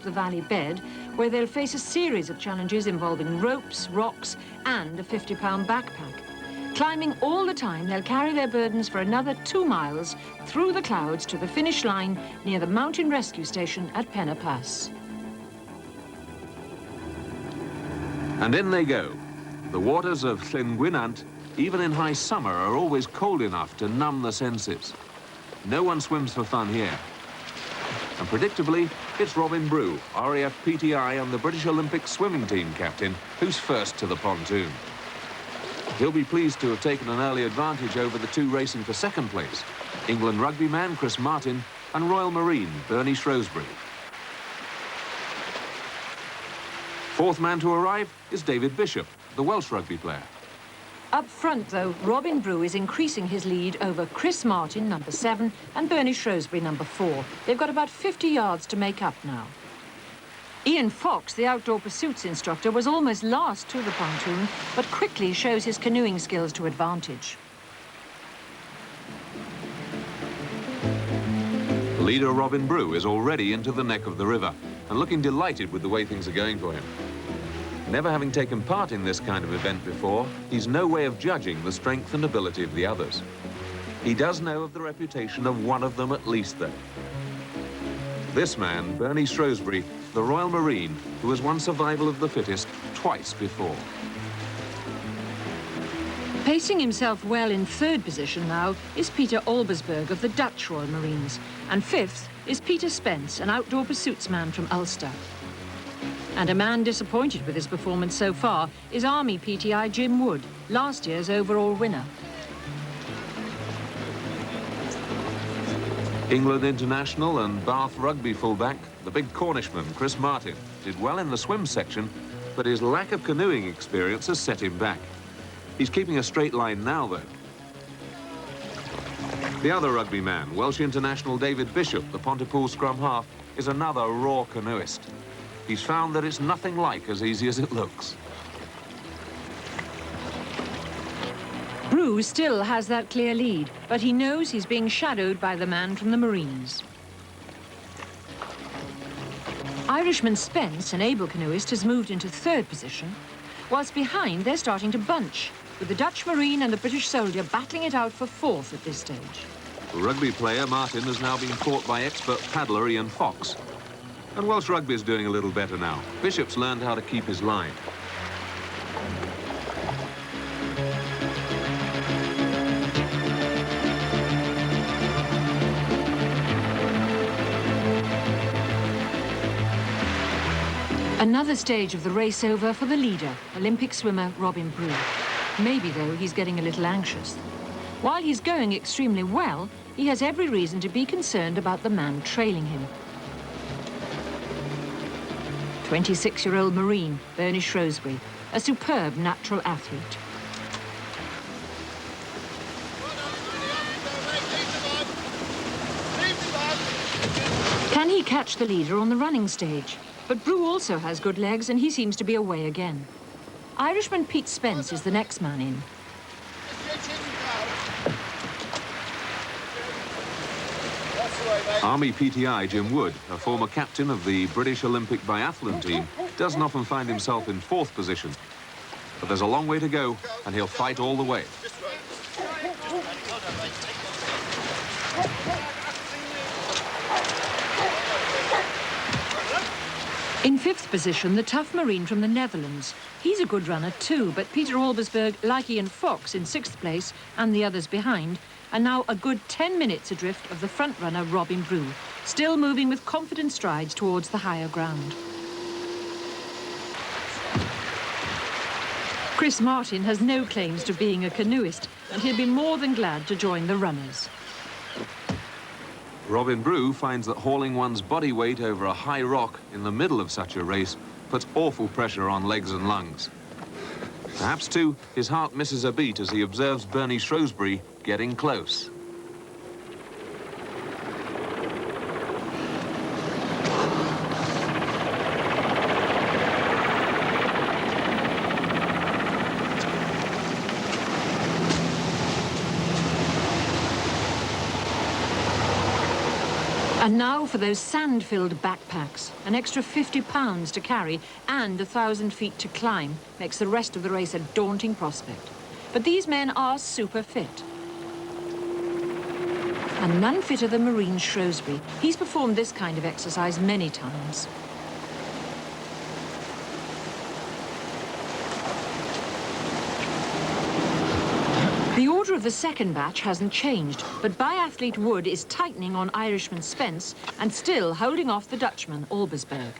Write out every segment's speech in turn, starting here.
the valley bed, where they'll face a series of challenges involving ropes, rocks, and a 50-pound backpack. Climbing all the time, they'll carry their burdens for another 2 miles through the clouds to the finish line near the mountain rescue station at Penna Pass. And in they go. The waters of Llyn Gwynant, even in high summer, are always cold enough to numb the senses. No one swims for fun here. And predictably, it's Robin Brew, RAF PTI and the British Olympic swimming team captain, who's first to the pontoon. He'll be pleased to have taken an early advantage over the two racing for second place, England rugby man Chris Martin and Royal Marine Bernie Shrewsbury. Fourth man to arrive is David Bishop, the Welsh rugby player. Up front, though, Robin Brew is increasing his lead over Chris Martin, number 7, and Bernie Shrewsbury, number 4. They've got about 50 yards to make up now. Ian Fox, the outdoor pursuits instructor, was almost last to the pontoon, but quickly shows his canoeing skills to advantage. Leader Robin Brew is already into the neck of the river and looking delighted with the way things are going for him. Never having taken part in this kind of event before, he's no way of judging the strength and ability of the others. He does know of the reputation of one of them at least, though. This man, Bernie Shrewsbury, the Royal Marine, who has won survival of the fittest twice before. Pacing himself well in 3rd position now is Peter Albersberg of the Dutch Royal Marines, and 5th is Peter Spence, an outdoor pursuits man from Ulster. And a man disappointed with his performance so far is Army PTI Jim Wood, last year's overall winner. England international and Bath rugby fullback, the big Cornishman Chris Martin, did well in the swim section, but his lack of canoeing experience has set him back. He's keeping a straight line now, though. The other rugby man, Welsh international David Bishop, the Pontypool scrum half, is another raw canoeist. He's found that it's nothing like as easy as it looks. Brew still has that clear lead, but he knows he's being shadowed by the man from the Marines. Irishman Spence, an able canoeist, has moved into 3rd position, whilst behind they're starting to bunch, with the Dutch Marine and the British soldier battling it out for 4th at this stage. The rugby player Martin has now been caught by expert paddler Ian Fox. And Welsh rugby is doing a little better now. Bishop's learned how to keep his line. Another stage of the race over for the leader, Olympic swimmer Robin Brew. Maybe, though, he's getting a little anxious. While he's going extremely well, he has every reason to be concerned about the man trailing him. 26-year-old Marine, Bernie Shrewsbury, a superb natural athlete. Can he catch the leader on the running stage? But Brew also has good legs and he seems to be away again. Irishman Pete Spence is the next man in. Army PTI Jim Wood, a former captain of the British Olympic biathlon team, doesn't often find himself in 4th position. But there's a long way to go, and he'll fight all the way. In 5th position, the tough Marine from the Netherlands. He's a good runner too, but Peter Albersberg, like Ian Fox, in 6th place, and the others behind, are now a good 10 minutes adrift of the front-runner Robin Brew, still moving with confident strides towards the higher ground. Chris Martin has no claims to being a canoeist, and he'll be more than glad to join the runners. Robin Brew finds that hauling one's body weight over a high rock in the middle of such a race puts awful pressure on legs and lungs. Perhaps, too, his heart misses a beat as he observes Bernie Shrewsbury getting close. And now for those sand-filled backpacks. An extra 50 pounds to carry and 1,000 feet to climb makes the rest of the race a daunting prospect. But these men are super fit. And none fitter than Marine Shrewsbury. He's performed this kind of exercise many times. The order of the second batch hasn't changed, but biathlete Wood is tightening on Irishman Spence and still holding off the Dutchman, Albersberg.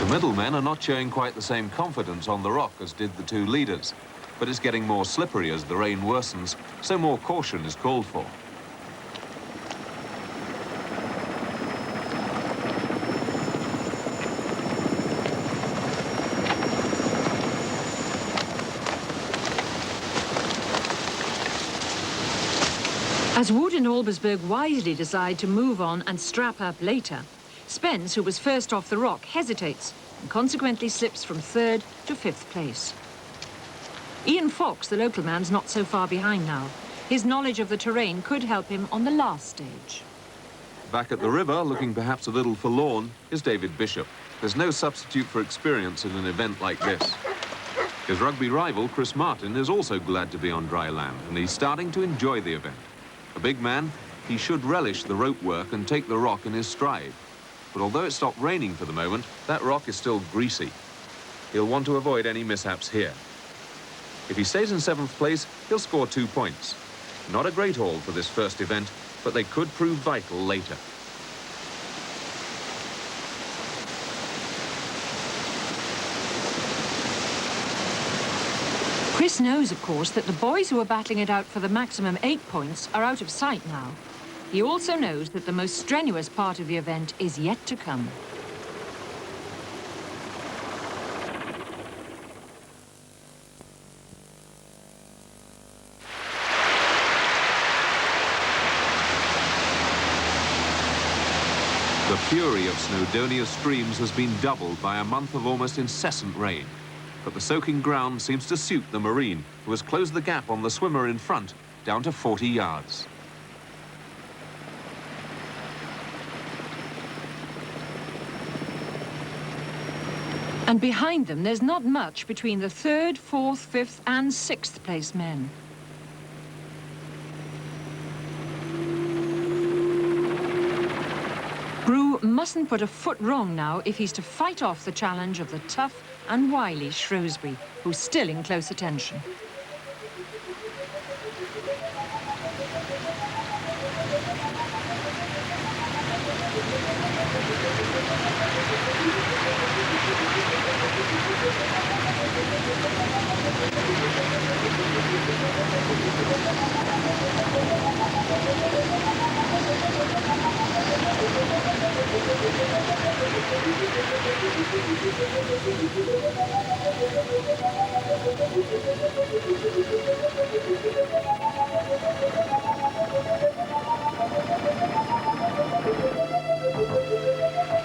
The middlemen are not showing quite the same confidence on the rock as did the two leaders, but it's getting more slippery as the rain worsens, so more caution is called for. As Wood and Albersberg wisely decide to move on and strap up later, Spence, who was first off the rock, hesitates and consequently slips from 3rd to 5th place. Ian Fox, the local man's not so far behind now. His knowledge of the terrain could help him on the last stage. Back at the river, looking perhaps a little forlorn, is David Bishop. There's no substitute for experience in an event like this. His rugby rival, Chris Martin, is also glad to be on dry land, and he's starting to enjoy the event. A big man, he should relish the rope work and take the rock in his stride. But although it stopped raining for the moment, that rock is still greasy. He'll want to avoid any mishaps here. If he stays in 7th place, he'll score 2 points. Not a great haul for this first event, but they could prove vital later. Chris knows, of course, that the boys who are battling it out for the maximum 8 points are out of sight now. He also knows that the most strenuous part of the event is yet to come. The fury of Snowdonia's streams has been doubled by a month of almost incessant rain. But the soaking ground seems to suit the Marine, who has closed the gap on the swimmer in front down to 40 yards. And behind them, there's not much between the 3rd, 4th, 5th and 6th place men. Brew mustn't put a foot wrong now if he's to fight off the challenge of the tough and wily Shrewsbury, who's still in close attention.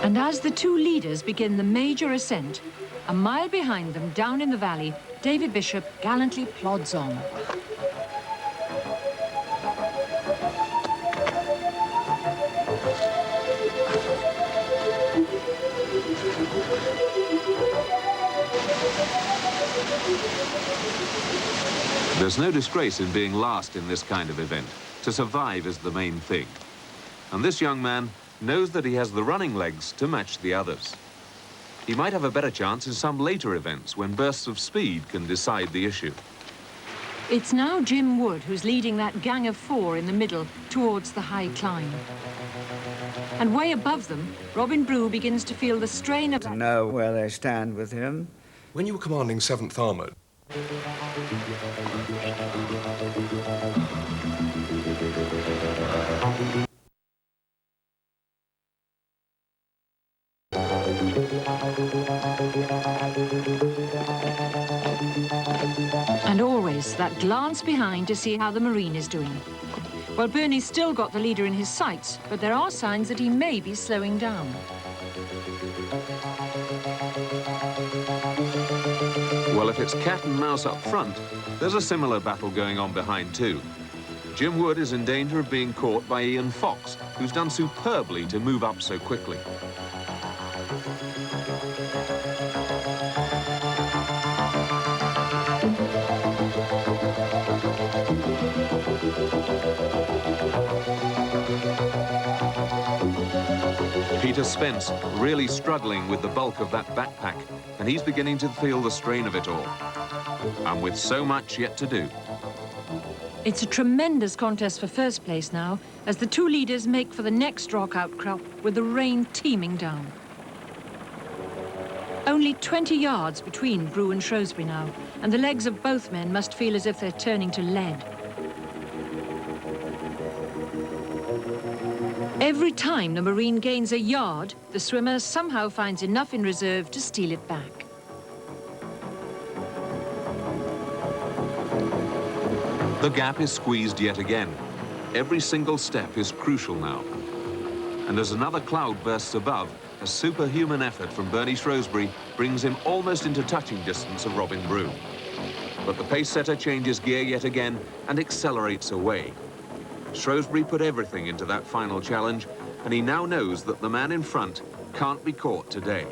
And as the two leaders begin the major ascent, a mile behind them, down in the valley, David Bishop gallantly plods on. There's no disgrace in being last in this kind of event. To survive is the main thing. And this young man knows that he has the running legs to match the others. He might have a better chance in some later events when bursts of speed can decide the issue. It's now Jim Wood who's leading that gang of 4 in the middle towards the high climb. And way above them, Robin Brew begins to feel the strain of... To know where they stand with him. When you were commanding 7th Armoured, And always that glance behind to see how the Marine is doing. Well, Bernie's still got the leader in his sights, but there are signs that he may be slowing down. Well, if it's cat and mouse up front, there's a similar battle going on behind too. Jim Wood is in danger of being caught by Ian Fox, who's done superbly to move up so quickly. Peter Spence really struggling with the bulk of that backpack, and he's beginning to feel the strain of it all. And with so much yet to do. It's a tremendous contest for first place now, as the two leaders make for the next rock outcrop with the rain teeming down. Only 20 yards between Brew and Shrewsbury now, and the legs of both men must feel as if they're turning to lead. Every time the Marine gains a yard, the swimmer somehow finds enough in reserve to steal it back. The gap is squeezed yet again. Every single step is crucial now. And as another cloud bursts above, a superhuman effort from Bernie Shrewsbury brings him almost into touching distance of Robin Brew. But the pace setter changes gear yet again and accelerates away. Shrewsbury put everything into that final challenge, and he now knows that the man in front can't be caught today.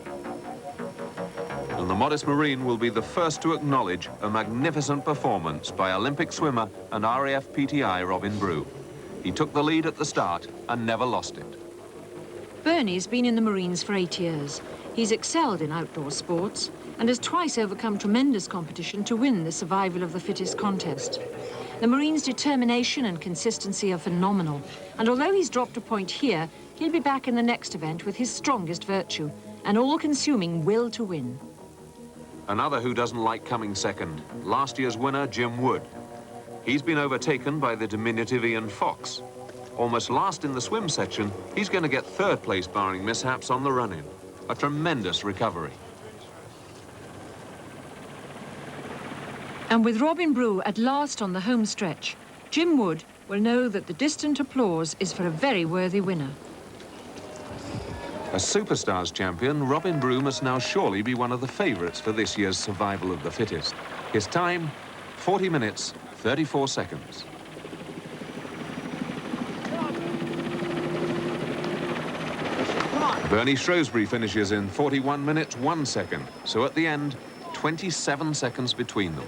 And the modest Marine will be the first to acknowledge a magnificent performance by Olympic swimmer and RAF PTI Robin Brew. He took the lead at the start and never lost it. Bernie's been in the Marines for 8 years. He's excelled in outdoor sports and has twice overcome tremendous competition to win the survival of the fittest contest. The Marines' determination and consistency are phenomenal, and although he's dropped a point here, he'll be back in the next event with his strongest virtue, an all-consuming will to win. Another who doesn't like coming second, last year's winner, Jim Wood. He's been overtaken by the diminutive Ian Fox. Almost last in the swim section, he's going to get third place barring mishaps on the run-in. A tremendous recovery. And with Robin Brew at last on the home stretch, Jim Wood will know that the distant applause is for a very worthy winner. As Superstars champion, Robin Brew must now surely be one of the favourites for this year's survival of the fittest. His time, 40 minutes, 34 seconds. Bernie Shrewsbury finishes in 41 minutes, 1 second. So at the end, 27 seconds between them.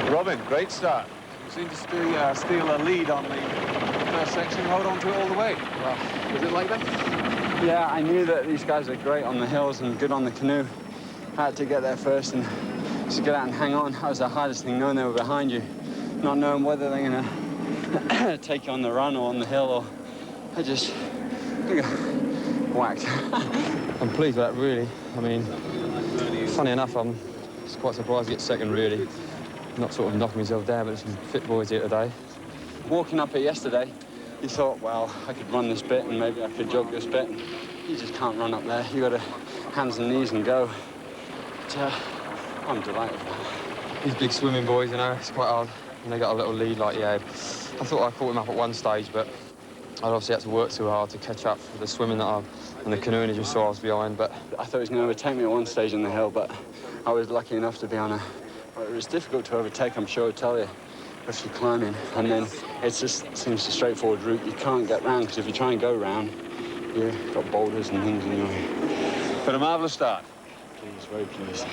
Robin, great start. You seem to steal a lead on the first section, hold on to it all the way. Well, was it like that? Yeah, I knew that these guys are great on the hills and good on the canoe. I had to get there first and just get out and hang on. That was the hardest thing, knowing they were behind you, not knowing whether they're going to take you on the run or on the hill, or I just whacked. I'm pleased with that, really. I mean, funny enough, I'm just quite surprised to get second, really. Not sort of knocking myself down, but some fit boys here today. Walking up it yesterday, you thought, well, I could run this bit and maybe I could jog this bit. You just can't run up there. You got to hands and knees and go. But, I'm delighted. These big swimming boys, you know, it's quite hard. And they got a little lead like yeah. I thought I caught him up at one stage, but I obviously had to work too hard to catch up with the swimming and the canoeing. I just saw I was behind. But I thought he was going to overtake me at one stage on the hill, but I was lucky enough to be on a. Well, it was difficult to overtake, I'm sure, I tell you, especially climbing. And then it just seems a straightforward route. You can't get round, because if you try and go round, you've got boulders and things in your way. But a marvellous start. Pleased, very pleased.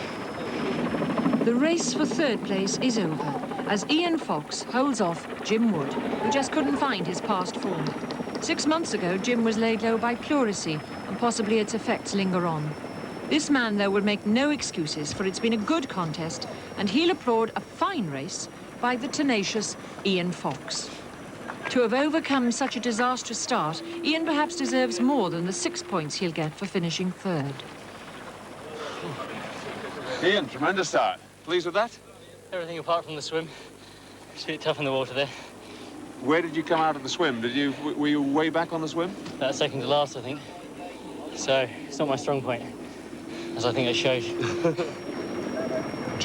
The race for third place is over, as Ian Fox holds off Jim Wood, who just couldn't find his past form. 6 months ago, Jim was laid low by pleurisy, and possibly its effects linger on. This man, though, will make no excuses, for it's been a good contest, and he'll applaud a fine race by the tenacious Ian Fox. To have overcome such a disastrous start, Ian perhaps deserves more than the 6 points he'll get for finishing third. Ian, tremendous start. Pleased with that? Everything apart from the swim. It's a bit tough in the water there. Where did you come out of the swim? Were you way back on the swim? About second to last, I think. So it's not my strong point, as I think it showed.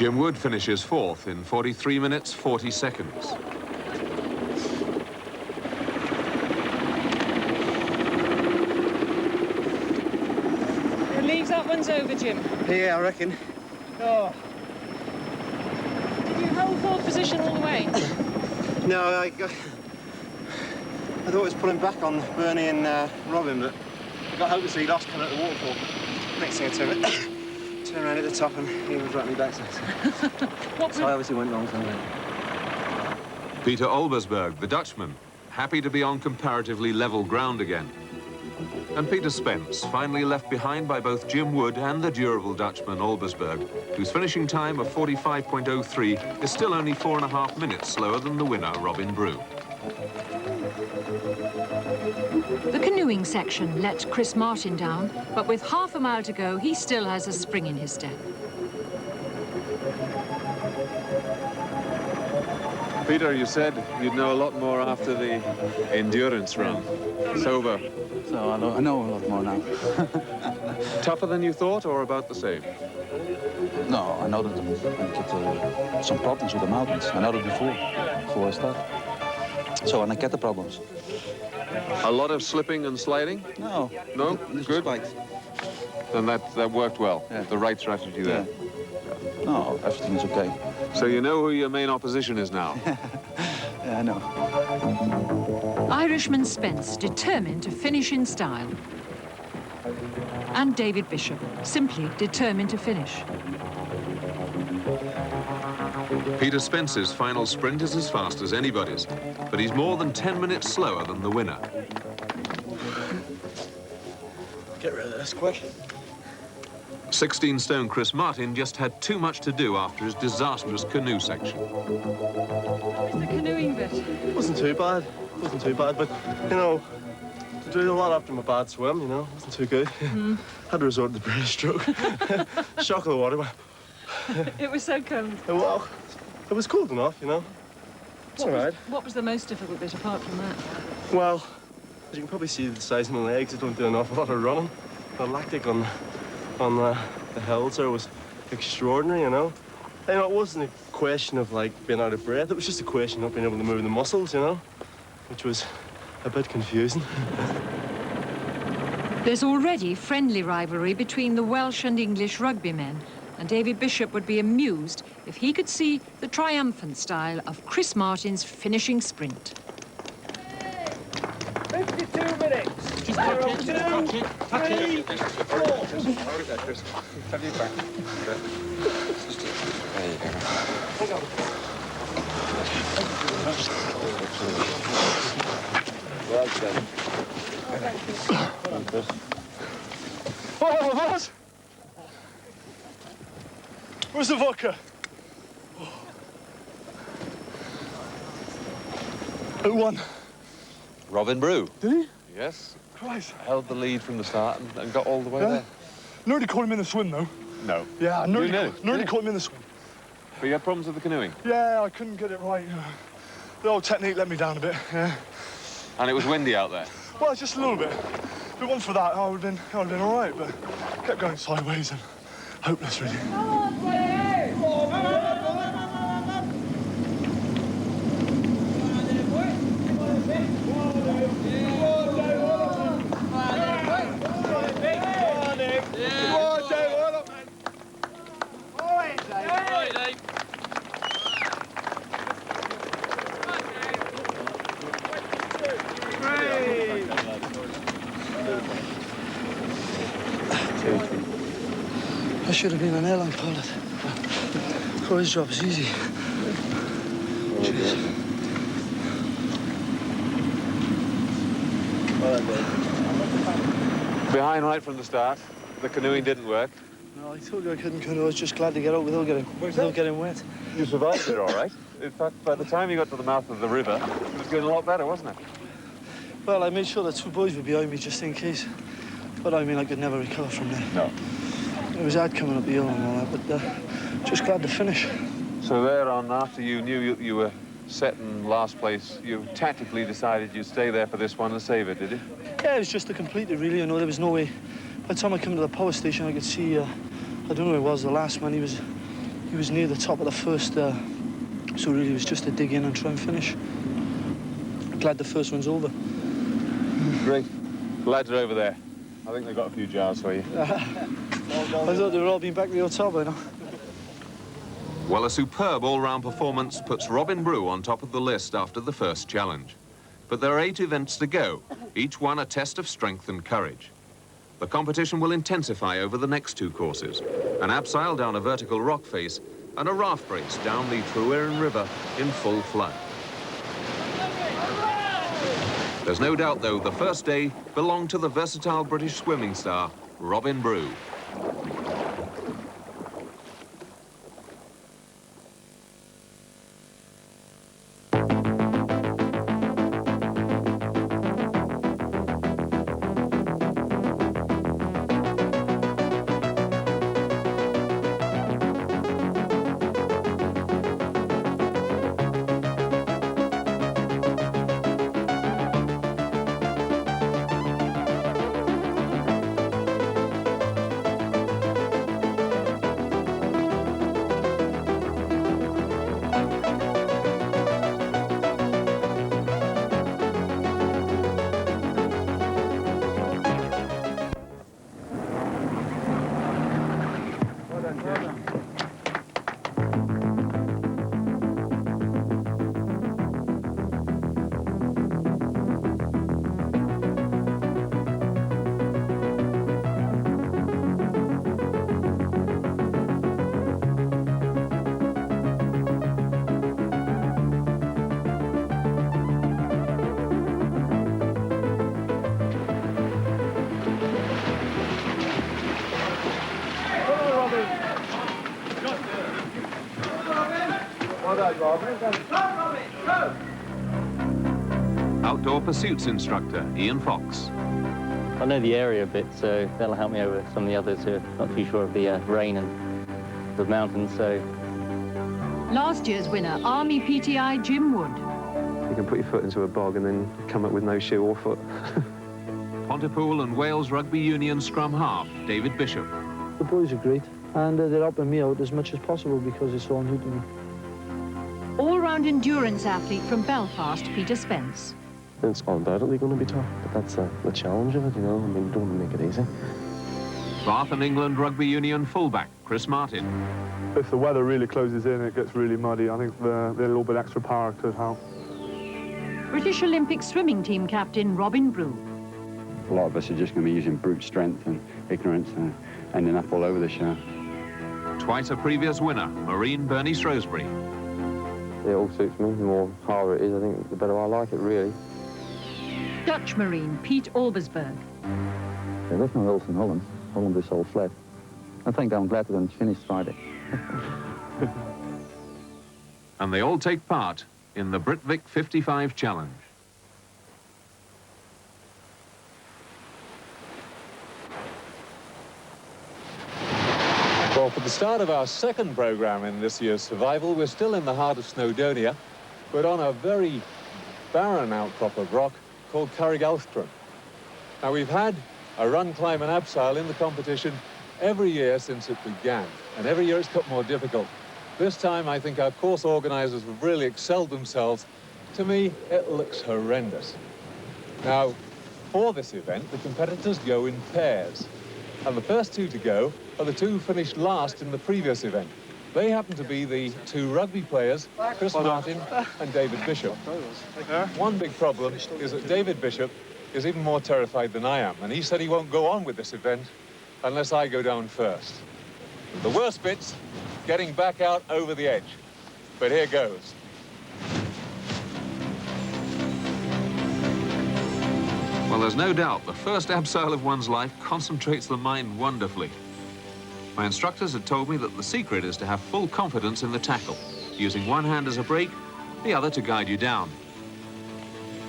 Jim Wood finishes fourth in 43 minutes, 40 seconds. Believes that one's over, Jim. Yeah, I reckon. Oh. Did you hold fourth position all the way? No, I thought it was pulling back on Bernie and Robin, but I got hopelessly lost coming out the waterfall. Next thing I turned around at the top and he was right me back. So I obviously went wrong somewhere. Peter Olbersberg, the Dutchman, happy to be on comparatively level ground again. And Peter Spence, finally left behind by both Jim Wood and the durable Dutchman Olbersberg, whose finishing time of 45.03 is still only 4.5 minutes slower than the winner, Robin Brew. The canoeing section let Chris Martin down, but with half a mile to go, he still has a spring in his step. Peter, you said you'd know a lot more after the endurance run. Sober. So I know a lot more now. Tougher than you thought, or about the same? No, I know that I get some problems with the mountains. I know that before I start. So when I get the problems. A lot of slipping and sliding? No. No? Good? Spikes. Then that worked well. Yeah. The right strategy there. No, everything is okay. So you know who your main opposition is now? Yeah, I know. Irishman Spence, determined to finish in style. And David Bishop, simply determined to finish. Peter Spence's final sprint is as fast as anybody's, but he's more than 10 minutes slower than the winner. Get rid of this quick. 16-stone Chris Martin just had too much to do after his disastrous canoe section. The canoeing bit. It wasn't too bad. It wasn't too bad, but, you know, to do a lot after my bad swim, you know, it wasn't too good. Had to resort to the breaststroke. Shock of the water. It was so cold. Well, it was cold enough, you know. It's all right. What was the most difficult bit apart from that? Well, as you can probably see the size of my legs, I don't do an awful lot of running. The lactic on the hills there was extraordinary, you know. You know, it wasn't a question of, like, being out of breath. It was just a question of being able to move the muscles, you know, which was a bit confusing. There's already friendly rivalry between the Welsh and English rugbymen, and David Bishop would be amused if he could see the triumphant style of Chris Martin's finishing sprint. 52 minutes. Just touch it. 2, 3, 4. What? Where's the vodka? Who won? Robin Brew. Did he? Yes. Christ. Held the lead from the start and got all the way there. Nearly caught him in the swim, though. No. Yeah, nearly Yeah. caught him in the swim. But you had problems with the canoeing? Yeah, I couldn't get it right. The old technique let me down a bit, yeah. And it was windy out there? Well, just a little bit. If it wasn't for that, I would have been all right, but kept going sideways and hopeless, really. I should have been an airline pilot. Oh, his job is easy. Jeez. Behind right from the start. The canoeing didn't work. No, I told you I couldn't canoe. I was just glad to get out without getting wet. You survived it all right. In fact, by the time you got to the mouth of the river, it was getting a lot better, wasn't it? Well, I made sure that 2 boys were behind me just in case. But I mean, I could never recover from there. No. It was hard coming up the hill and all that, but just glad to finish. So there on, after you knew you were set in last place, you tactically decided you'd stay there for this one and save it, did you? Yeah, it was just to complete it, really. You know, there was no way. By the time I came to the power station, I could see, I don't know who it was, the last man. He he was near the top of the first, so really it was just to dig in and try and finish. Glad the first one's over. Great. Lads are over there. I think they've got a few jars for you. I thought they were all being back to the hotel by now. Well, a superb all-round performance puts Robin Brew on top of the list after the first challenge. But there are 8 events to go, each one a test of strength and courage. The competition will intensify over the next 2 courses, an abseil down a vertical rock face and a raft race down the Trwyren River in full flood. There's no doubt, though, the first day belonged to the versatile British swimming star, Robin Brew. Outdoor pursuits instructor, Ian Fox. I know the area a bit, so that'll help me over some of the others who are not too sure of the rain and the mountains, so... Last year's winner, Army PTI Jim Wood. You can put your foot into a bog and then come up with no shoe or foot. Pontypool and Wales Rugby Union scrum half, David Bishop. The boys are great, and they're helping me out as much as possible because it's all new to me. All-round endurance athlete from Belfast, Peter Spence. It's undoubtedly going to be tough, but that's the challenge of it, you know. I mean, don't make it easy. Bath and England Rugby Union fullback, Chris Martin. If the weather really closes in, it gets really muddy. I think the little bit extra power could help. British Olympic swimming team captain, Robin Brew. A lot of us are just going to be using brute strength and ignorance and ending up all over the show. Twice a previous winner, Marine Bernie Shrewsbury. It all suits me. The more harder it is, I think the better I like it, really. Dutch Marine, Piet Albersberg. Yeah, there's no hills in Holland. Holland is all flat. I think I'm glad that I'm finished Friday. And they all take part in the Britvic 55 Challenge. Well, for the start of our second programme in this year's survival, we're still in the heart of Snowdonia, but on a very barren outcrop of rock called Carrigalstron. Now, we've had a run, climb and abseil in the competition every year since it began, and every year it's got more difficult. This time, I think our course organisers have really excelled themselves. To me, it looks horrendous. Now, for this event, the competitors go in pairs, and the first 2 to go are the 2 who finished last in the previous event. They happen to be the 2 rugby players, Chris Martin and David Bishop. One big problem is that David Bishop is even more terrified than I am, and he said he won't go on with this event unless I go down first. The worst bit's getting back out over the edge. But here goes. Well, there's no doubt the first abseil of one's life concentrates the mind wonderfully. My instructors had told me that the secret is to have full confidence in the tackle, using one hand as a brake, the other to guide you down.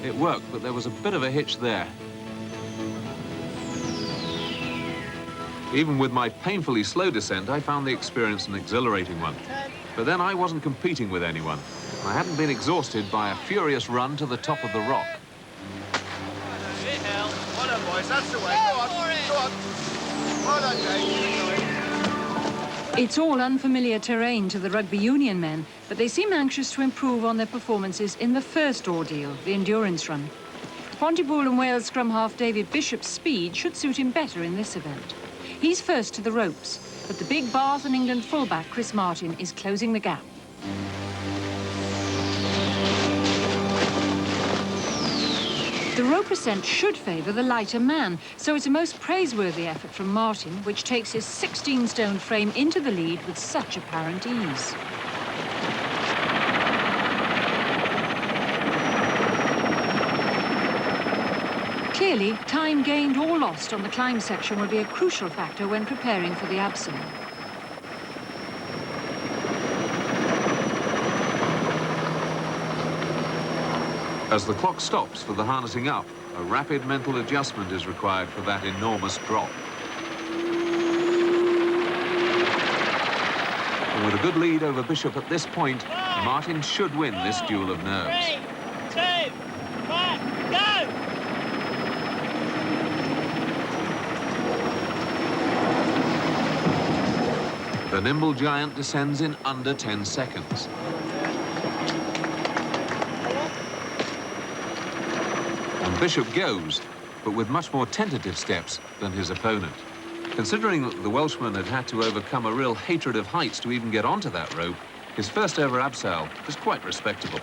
It worked, but there was a bit of a hitch there. Even with my painfully slow descent, I found the experience an exhilarating one. But then I wasn't competing with anyone. I hadn't been exhausted by a furious run to the top of the rock. Well done, boys. That's the way. Go on. Go on. Well done, Jake. It's all unfamiliar terrain to the rugby union men, but they seem anxious to improve on their performances in the first ordeal, the endurance run. Pontypool and Wales scrum half David Bishop's speed should suit him better in this event. He's first to the ropes, but the big Bath and England fullback Chris Martin is closing the gap. The rope ascent should favour the lighter man, so it's a most praiseworthy effort from Martin, which takes his 16-stone frame into the lead with such apparent ease. Clearly, time gained or lost on the climb section will be a crucial factor when preparing for the abseil. As the clock stops for the harnessing up, a rapid mental adjustment is required for that enormous drop. And with a good lead over Bishop at this point, Martin should win this duel of nerves. 3, 2, 1, go! The nimble giant descends in under 10 seconds. And Bishop goes, but with much more tentative steps than his opponent. Considering that the Welshman had had to overcome a real hatred of heights to even get onto that rope, his first ever abseil was quite respectable.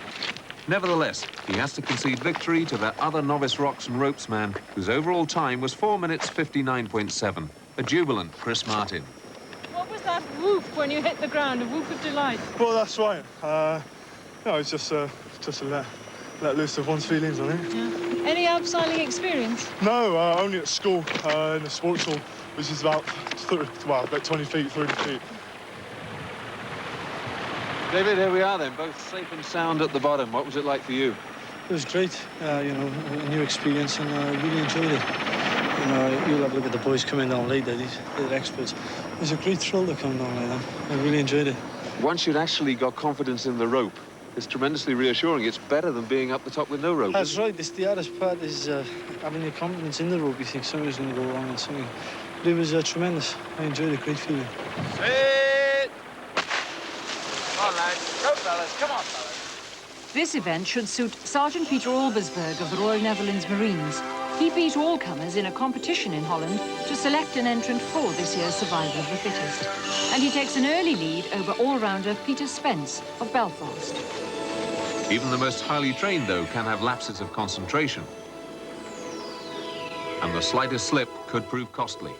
Nevertheless, he has to concede victory to that other novice rocks and ropes man, whose overall time was 4 minutes 59.7, a jubilant Chris Martin. What was that whoop when you hit the ground, a whoop of delight? Well, that's right. No, it's just a let loose of one's feelings, I think. Yeah. Any abseiling experience? No, only at school, in the sports hall, which is about 20 feet, 30 feet. David, here we are then, both safe and sound at the bottom. What was it like for you? It was great, you know, a new experience, and I really enjoyed it. You know, you'll have a look at the boys coming down late, they're experts. It was a great thrill to come down like that. I really enjoyed it. Once you'd actually got confidence in the rope, it's tremendously reassuring. It's better than being up the top with no rope. That's right. This, the hardest part is having your confidence in the rope. You think something's going to go wrong and something. But it was tremendous. I enjoyed it. Great feeling. Sit! Come on, lads. Go, fellas. Come on, fellas. This event should suit Sergeant Peter Albersberg of the Royal Netherlands Marines. He beat all comers in a competition in Holland to select an entrant for this year's Survival of the Fittest. And he takes an early lead over all-rounder Peter Spence of Belfast. Even the most highly trained, though, can have lapses of concentration. And the slightest slip could prove costly.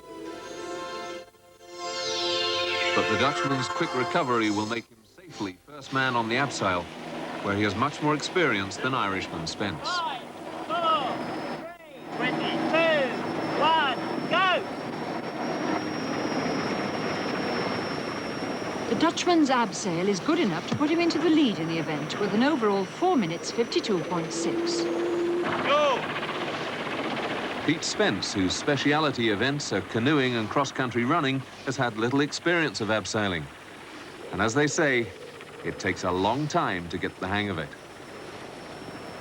But the Dutchman's quick recovery will make him safely first man on the abseil, where he has much more experience than Irishman Spence. 5, 4, 3, 2, 1, go! The Dutchman's abseil is good enough to put him into the lead in the event with an overall 4 minutes 52.6. Go! Pete Spence, whose speciality events are canoeing and cross-country running, has had little experience of abseiling. And as they say, it takes a long time to get the hang of it.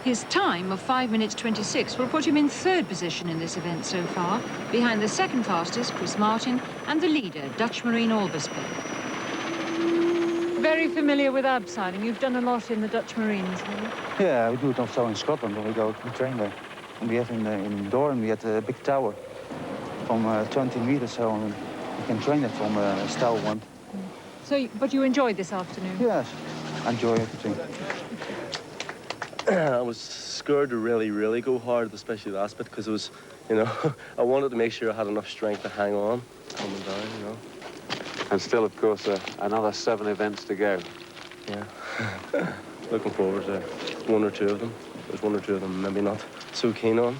His time of 5 minutes 26 will put him in third position in this event so far, behind the second fastest, Chris Martin, and the leader, Dutch Marine Albersberg. Very familiar with abseiling. You've done a lot in the Dutch Marines, haven't you? Yeah, we do it also in Scotland when we train there. And we have in Doran, we had a big tower from 20 meters, so we can train it from a style one. So, but you enjoyed this afternoon? Yes, I enjoy everything. I was scared to really go hard, especially the last bit, because it was, you know, I wanted to make sure I had enough strength to hang on coming down, you know. And still, of course, another 7 events to go. Yeah. Looking forward to one or two of them. There's one or two of them maybe not so keen on,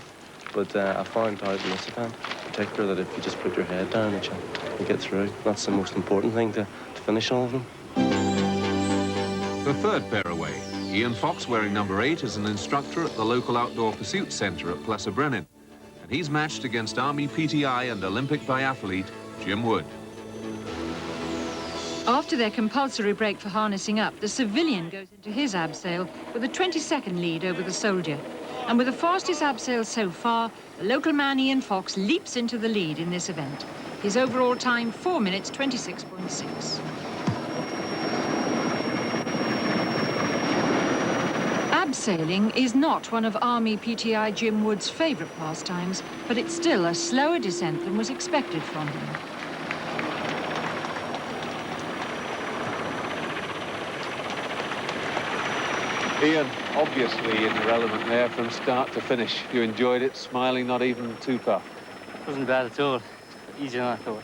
but I found out in this event, in particular, that if you just put your head down, that you get through. That's the most important thing, to finish all of them. The third pair away, Ian Fox, wearing number 8, is an instructor at the local outdoor pursuit centre at Plessebrennan. And he's matched against Army PTI and Olympic biathlete Jim Wood. After their compulsory break for harnessing up, the civilian goes into his abseil with a 20-second lead over the soldier. And with the fastest abseil so far, the local man Ian Fox leaps into the lead in this event. His overall time, 4 minutes, 26.6. Abseiling is not one of Army PTI Jim Wood's favourite pastimes, but it's still a slower descent than was expected from him. Ian, obviously in your element there from start to finish. You enjoyed it, smiling, not even too puffed. Wasn't bad at all. Easier than I thought.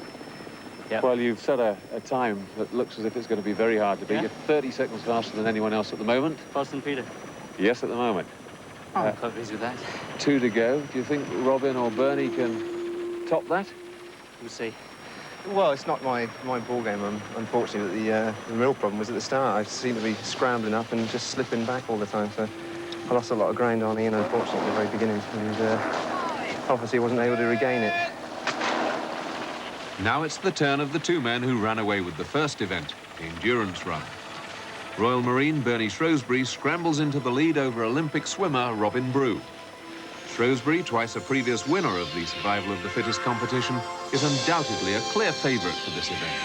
Yep. Well, you've set a time that looks as if it's going to be very hard to beat. Yeah. You're 30 seconds faster than anyone else at the moment. Faster than Peter? Yes, at the moment. I'm quite pleased with that. 2 to go. Do you think Robin or Bernie can top that? We'll see. Well, it's not my ball game, unfortunately. The real problem was at the start. I seemed to be scrambling up and just slipping back all the time. So I lost a lot of ground on Ian, unfortunately, at the very beginning. And obviously wasn't able to regain it. Now it's the turn of the 2 men who ran away with the first event, the endurance run. Royal Marine Bernie Shrewsbury scrambles into the lead over Olympic swimmer Robin Brew. Shrewsbury, twice a previous winner of the survival of the fittest competition, is undoubtedly a clear favourite for this event.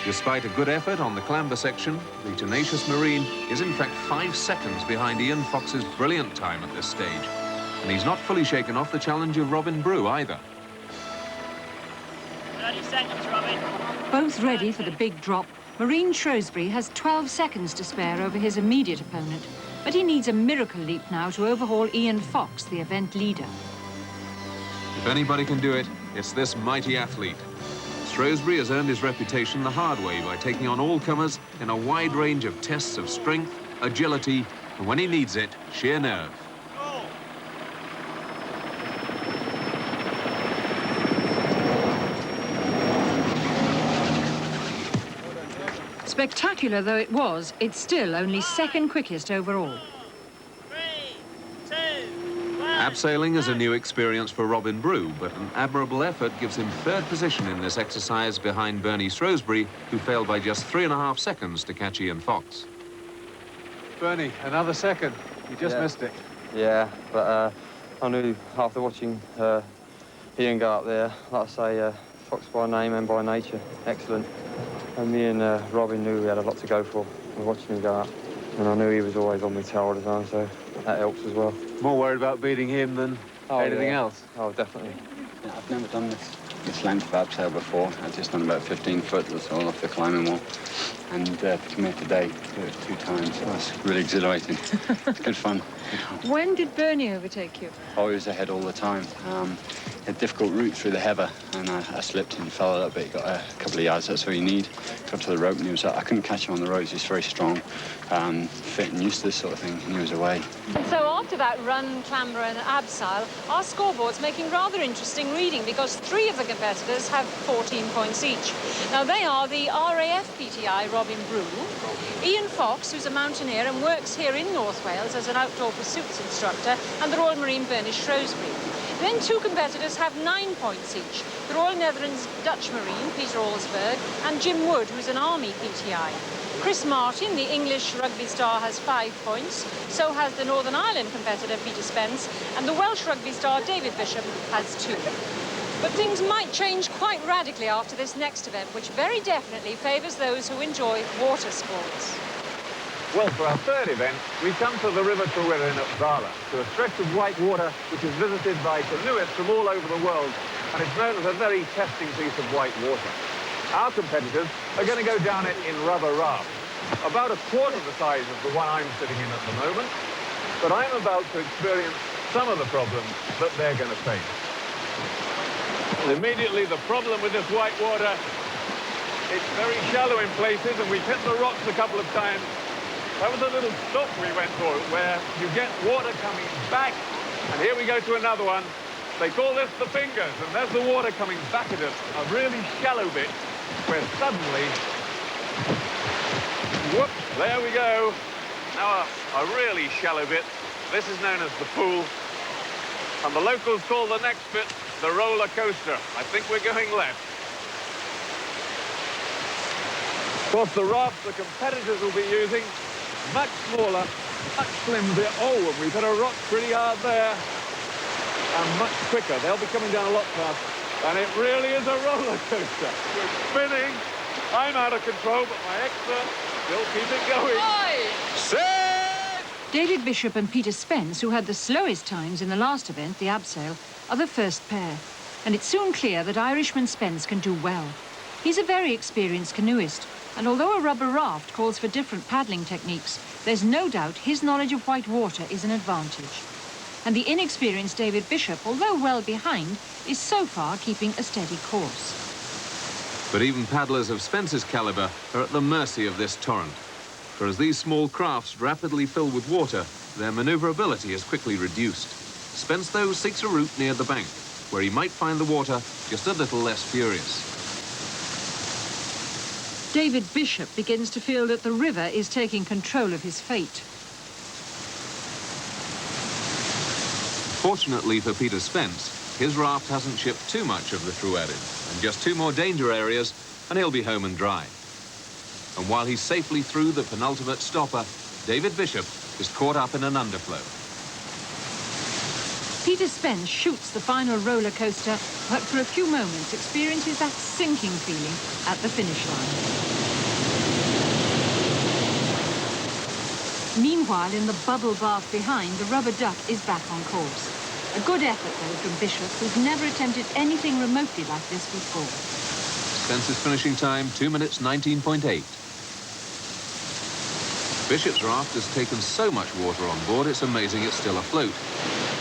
Despite a good effort on the clamber section, the tenacious Marine is in fact 5 seconds behind Ian Fox's brilliant time at this stage. And he's not fully shaken off the challenge of Robin Brew either. 30 seconds, Robin. Both ready for the big drop, Marine Shrewsbury has 12 seconds to spare over his immediate opponent. But he needs a miracle leap now to overhaul Ian Fox, the event leader. If anybody can do it, it's this mighty athlete. Shrewsbury has earned his reputation the hard way by taking on all comers in a wide range of tests of strength, agility, and when he needs it, sheer nerve. Spectacular though it was, it's still only second quickest overall. 3, 2, 1. Abseiling is a new experience for Robin Brew, but an admirable effort gives him 3rd position in this exercise behind Bernie Shrewsbury, who failed by just 3.5 seconds to catch Ian Fox. Bernie, another second. You just missed it. Yeah, but I knew after watching Ian go up there, like I say, Fox by name and by nature, excellent. And me and Robin knew we had a lot to go for. We were watching him go up. And I knew he was always on my tail all the time, so that helps as well. More worried about beating him than anything else? Oh, definitely. Yeah, I've never done this length of abseil before. I've just done about 15 foot, that's all off the climbing wall. And to come here today, do it 2 times. That's really exhilarating. It's good fun. When did Bernie overtake you? Oh, he was ahead all the time. A difficult route through the heather, and I slipped and fell a little bit. Got a couple of yards, that's all you need. Got to the rope, and I couldn't catch him on the roads. He's very strong, fit and used to this sort of thing, and he was away. So after that run, clamber and abseil, our scoreboard's making rather interesting reading because 3 of the competitors have 14 points each. Now they are the RAF PTI Robin Brew, Ian Fox, who's a mountaineer and works here in North Wales as an outdoor pursuits instructor, and the Royal Marine Bernie Shrewsbury. Then 2 competitors have 9 points each. The Royal Netherlands Dutch Marine, Peter Alsberg, and Jim Wood, who's an Army PTI. Chris Martin, the English rugby star, has 5 points. So has the Northern Ireland competitor, Peter Spence, and the Welsh rugby star, David Bishop, has 2. But things might change quite radically after this next event, which very definitely favours those who enjoy water sports. Well, for our 3rd event, we come to the River Trewirr in Uppsala, to a stretch of white water which is visited by canoeists from all over the world, and it's known as a very testing piece of white water. Our competitors are going to go down it in rubber rafts, about a quarter the size of the one I'm sitting in at the moment, but I'm about to experience some of the problems that they're going to face. Well, immediately, the problem with this white water, it's very shallow in places, and we've hit the rocks a couple of times. That was a little stop we went for, where you get water coming back, and here we go to another one. They call this the fingers, and there's the water coming back at us, a really shallow bit, where suddenly, whoop, there we go. Now a really shallow bit. This is known as the pool, and the locals call the next bit the roller coaster. I think we're going left. Of course, the rafts the competitors will be using, much smaller, much flimsier. Oh, and we've hit a rock pretty hard there. and much quicker. They'll be coming down a lot faster. And it really is a roller coaster. We're spinning. I'm out of control, but my expert still keeps it going. Set! David Bishop and Peter Spence, who had the slowest times in the last event, the abseil, are the first pair. And it's soon clear that Irishman Spence can do well. He's a very experienced canoeist, and although a rubber raft calls for different paddling techniques, there's no doubt his knowledge of white water is an advantage. And the inexperienced David Bishop, although well behind, is so far keeping a steady course. But even paddlers of Spence's caliber are at the mercy of this torrent. For as these small crafts rapidly fill with water, their maneuverability is quickly reduced. Spence, though, seeks a route near the bank, where he might find the water just a little less furious. David Bishop begins to feel that the river is taking control of his fate. Fortunately for Peter Spence, his raft hasn't shipped too much of the Truaden, and just 2 more danger areas, and he'll be home and dry. And while he's safely through the penultimate stopper, David Bishop is caught up in an underflow. Peter Spence shoots the final roller coaster, but for a few moments experiences that sinking feeling at the finish line. Meanwhile, in the bubble bath behind, the rubber duck is back on course. A good effort, though, from Bishop, who's never attempted anything remotely like this before. Spence's finishing time, 2 minutes 19.8. Bishop's raft has taken so much water on board, it's amazing it's still afloat.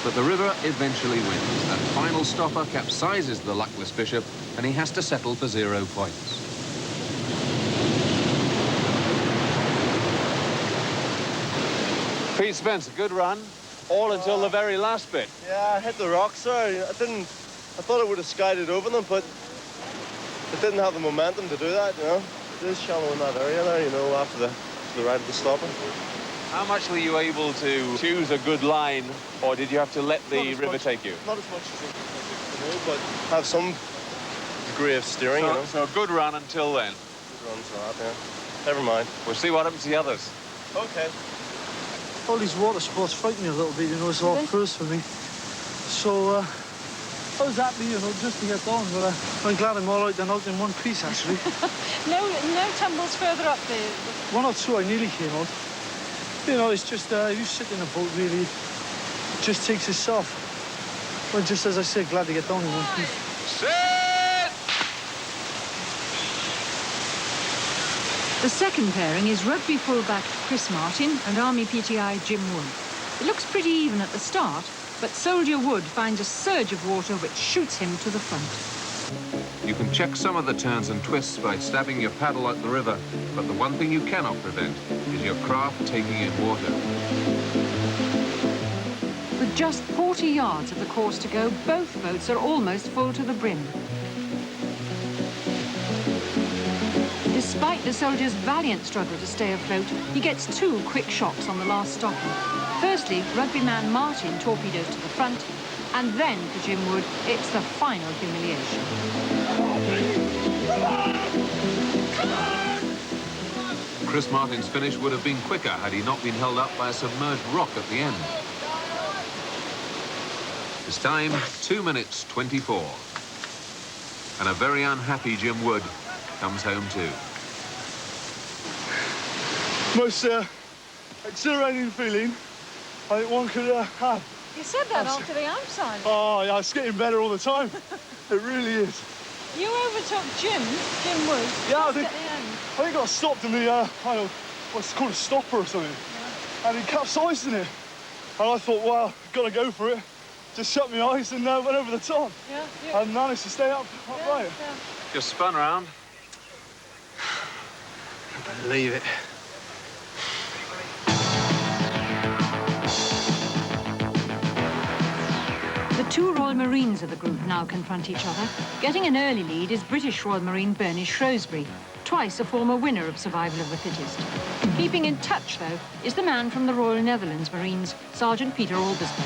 But the river eventually wins. That final stopper capsizes the luckless Bishop, and he has to settle for 0 points. Pete Spence, a good run, all until the very last bit. Yeah, I hit the rocks there. I thought it would have skided over them, but it didn't have the momentum to do that, you know. It is shallow in that area there, you know, after the ride of the stopper. How much were you able to choose a good line, or did you have to let the river take you? Not as much as you know, but have some degree of steering, you know. So a good run until then. Good run to that, yeah. Never mind. We'll see what happens to the others. Okay. All these water sports frighten me a little bit, you know, it's all first for me. So, I was happy, you know, just to get on, but I'm glad I'm all right and out in one piece, actually. No tumbles further up there. 1 or 2 I nearly came out. You know, it's just, you sit in a boat, really, it just takes its off. But just as I said, glad to get down in one piece. Set! The second pairing is rugby fullback Chris Martin and Army PTI Jim Wood. It looks pretty even at the start, but Soldier Wood finds a surge of water which shoots him to the front. You can check some of the turns and twists by stabbing your paddle at the river, but the one thing you cannot prevent is your craft taking in water. With just 40 yards of the course to go, both boats are almost full to the brim. Despite the soldier's valiant struggle to stay afloat, he gets 2 quick shocks on the last stopper. Firstly, rugbyman Martin torpedoes to the front, and then for Jim Wood, it's the final humiliation. Chris Martin's finish would have been quicker had he not been held up by a submerged rock at the end. His time, 2 minutes 24. And a very unhappy Jim Wood comes home too. Most exhilarating feeling I think one could have. You said that after the outside. Oh, yeah, it's getting better all the time. It really is. You overtook Jim Wood. Yeah, I just at the end. think I stopped in the, what's called a stopper or something. And he capsized in it. And I thought, wow, gotta go for it. Just shut my eyes and went over the top. Yeah. And managed to stay upright. Yeah. Just spun round. I believe it. The 2 Royal Marines of the group now confront each other. Getting an early lead is British Royal Marine Bernie Shrewsbury, twice a former winner of Survival of the Fittest. Keeping in touch, though, is the man from the Royal Netherlands Marines, Sergeant Peter Albiston.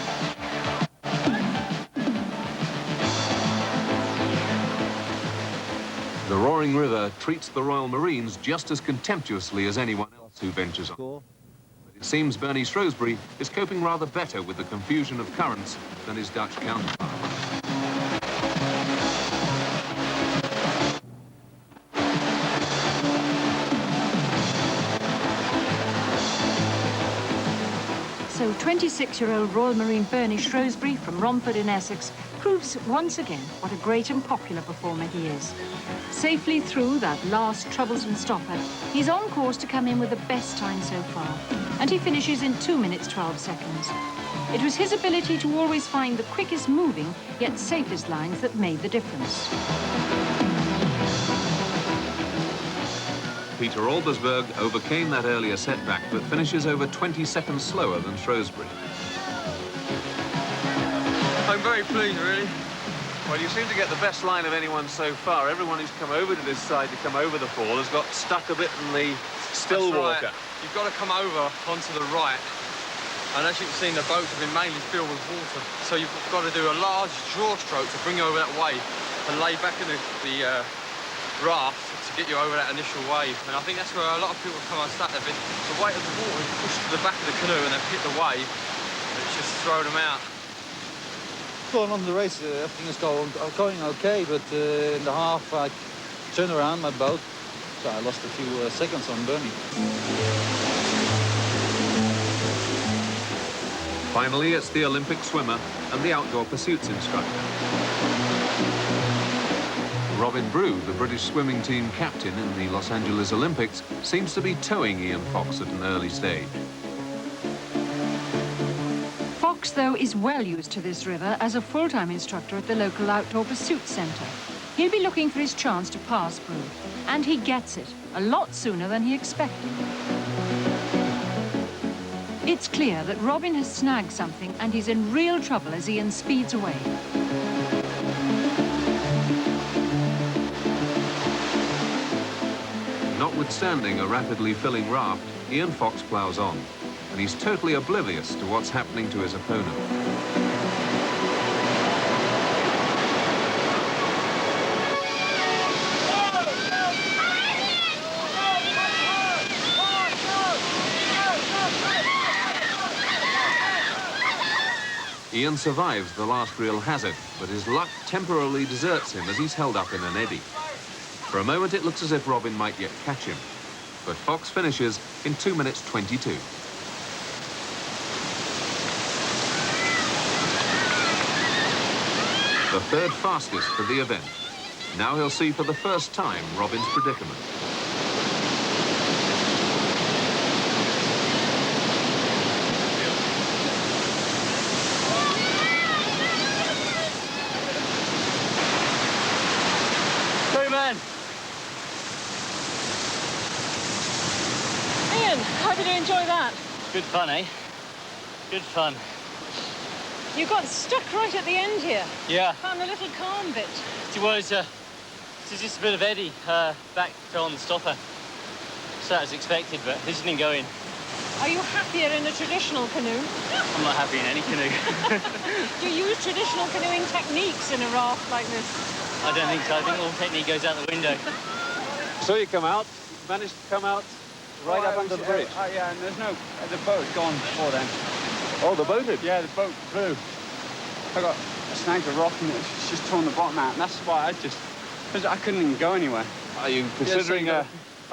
The roaring river treats the Royal Marines just as contemptuously as anyone else who ventures on. It seems Bernie Shrewsbury is coping rather better with the confusion of currents than his Dutch counterpart. So 26-year-old Royal Marine Bernie Shrewsbury from Romford in Essex proves once again what a great and popular performer he is. Safely through that last troublesome stopper, he's on course to come in with the best time so far, and he finishes in 2 minutes 12 seconds. It was his ability to always find the quickest moving yet safest lines that made the difference. Peter Albersberg overcame that earlier setback, but finishes over 20 seconds slower than Shrewsbury. I'm very pleased, really. Well, you seem to get the best line of anyone so far. Everyone who's come over to this side to come over the fall has got stuck a bit in the still water. Right. You've got to come over onto the right. And as you can see, the boats have been mainly filled with water. So you've got to do a large draw stroke to bring you over that wave and lay back in the raft to get you over that initial wave. And I think that's where a lot of people come unstuck. The weight of the water is pushed to the back of the canoe and they've hit the wave and it's just thrown them out. Going on the race, everything is going okay, but in the half I turned around my boat, so I lost a few seconds on Bernie. Finally, it's the Olympic swimmer and the outdoor pursuits instructor. Robin Brew, the British swimming team captain in the Los Angeles Olympics, seems to be towing Ian Fox at an early stage. Fox, though, is well used to this river as a full-time instructor at the local outdoor pursuit centre. He'll be looking for his chance to pass Brew, and he gets it a lot sooner than he expected. It's clear that Robin has snagged something and he's in real trouble as Ian speeds away. Notwithstanding a rapidly filling raft, Ian Fox ploughs on, and he's totally oblivious to what's happening to his opponent. Ian survives the last real hazard, but his luck temporarily deserts him as he's held up in an eddy. For a moment, it looks as if Robin might yet catch him, but Fox finishes in 2 minutes 22. The third fastest for the event. Now he'll see for the first time Robin's predicament. Ian, how did you enjoy that? Good fun, eh? Good fun. You got stuck right at the end here. Yeah. Found a little calm bit. It was just a bit of eddy back on the stopper. So as expected, but this didn't go in. Are you happier in a traditional canoe? I'm not happy in any canoe. Do you use traditional canoeing techniques in a raft like this? I don't think so. I think all technique goes out the window. So you come out, managed to come out right up under the bridge. Yeah, and there's no... the boat's gone before then. Oh, the boat did? Yeah, the boat flew. I snagged a rock and it's just torn the bottom out, and that's why because I couldn't even go anywhere. Are you considering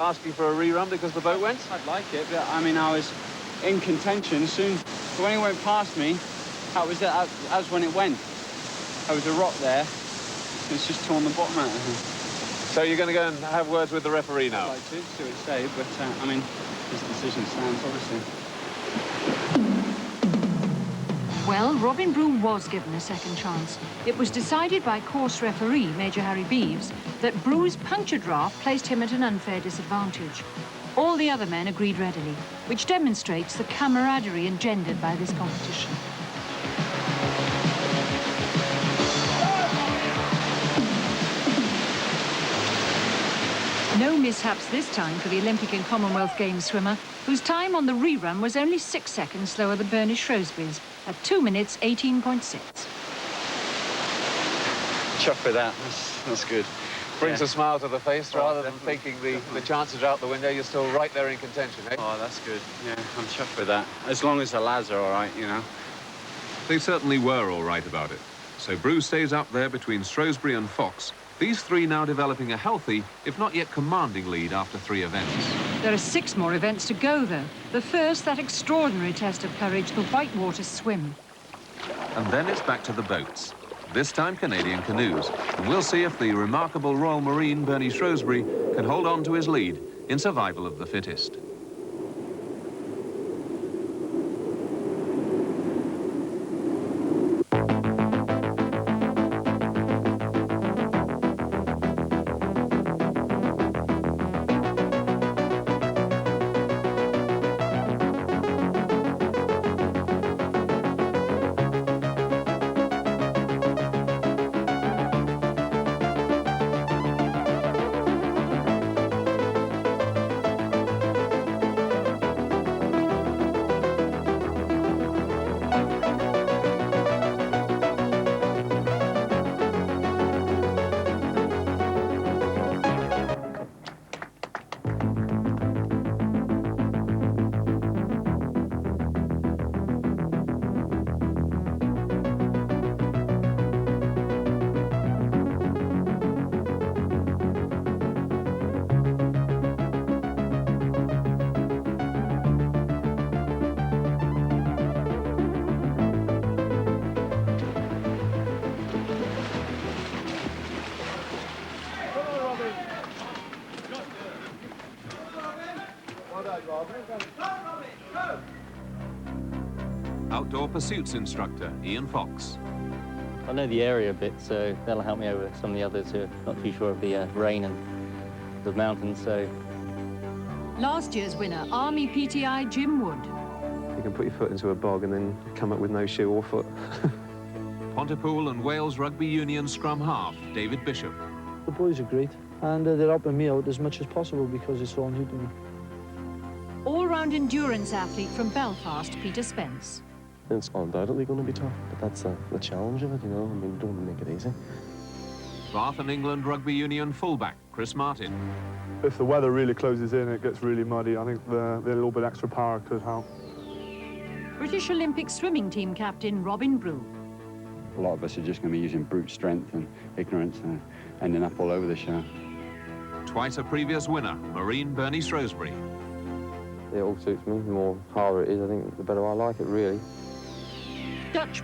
asking for a rerun because the boat went? I'd like it, but I mean, I was in contention soon. When it went past me, that was when it went. There was a rock there. It's just torn the bottom out of it. So you're going to go and have words with the referee now? I'd like to, see what it say, but I mean, his decision stands, obviously. Well, Robin Brew was given a second chance. It was decided by course referee, Major Harry Beeves, that Brew's punctured raft placed him at an unfair disadvantage. All the other men agreed readily, which demonstrates the camaraderie engendered by this competition. No mishaps this time for the Olympic and Commonwealth Games swimmer, whose time on the rerun was only 6 seconds slower than Bernie Shrewsbury's, at 2 minutes 18.6. Chuffed with that. That's good. Brings Yeah. a smile to the face, Oh, rather than definitely, thinking the chances are out the window, you're still right there in contention, eh? Oh, that's good. Yeah, I'm chuffed with that. As long as the lads are all right, you know. They certainly were all right about it. So Brew stays up there between Shrewsbury and Fox. These three now developing a healthy, if not yet commanding lead after 3 events. There are 6 more events to go, though. The first, that extraordinary test of courage, the whitewater swim. And then it's back to the boats. This time Canadian canoes. And we'll see if the remarkable Royal Marine Bernie Shrewsbury can hold on to his lead in survival of the fittest. Outdoor pursuits instructor Ian Fox. I know the area a bit, so that'll help me over some of the others who are not too sure of the rain and the mountains, so... Last year's winner, Army PTI Jim Wood. You can put your foot into a bog and then come up with no shoe or foot. Pontypool and Wales Rugby Union scrum half David Bishop. The boys are great, and they're helping me out as much as possible because it's all new to me. All-round endurance athlete from Belfast, Peter Spence. It's undoubtedly going to be tough, but that's the challenge of it, you know. I mean, don't want to make it easy. Bath and England Rugby Union fullback Chris Martin. If the weather really closes in, it gets really muddy. I think the little bit extra power could help. British Olympic swimming team captain Robin Brew. A lot of us are just going to be using brute strength and ignorance and ending up all over the show. Twice a previous winner, Marine Bernie Shrewsbury. It all suits me. The more harder it is, I think, the better I like it, really. Dutch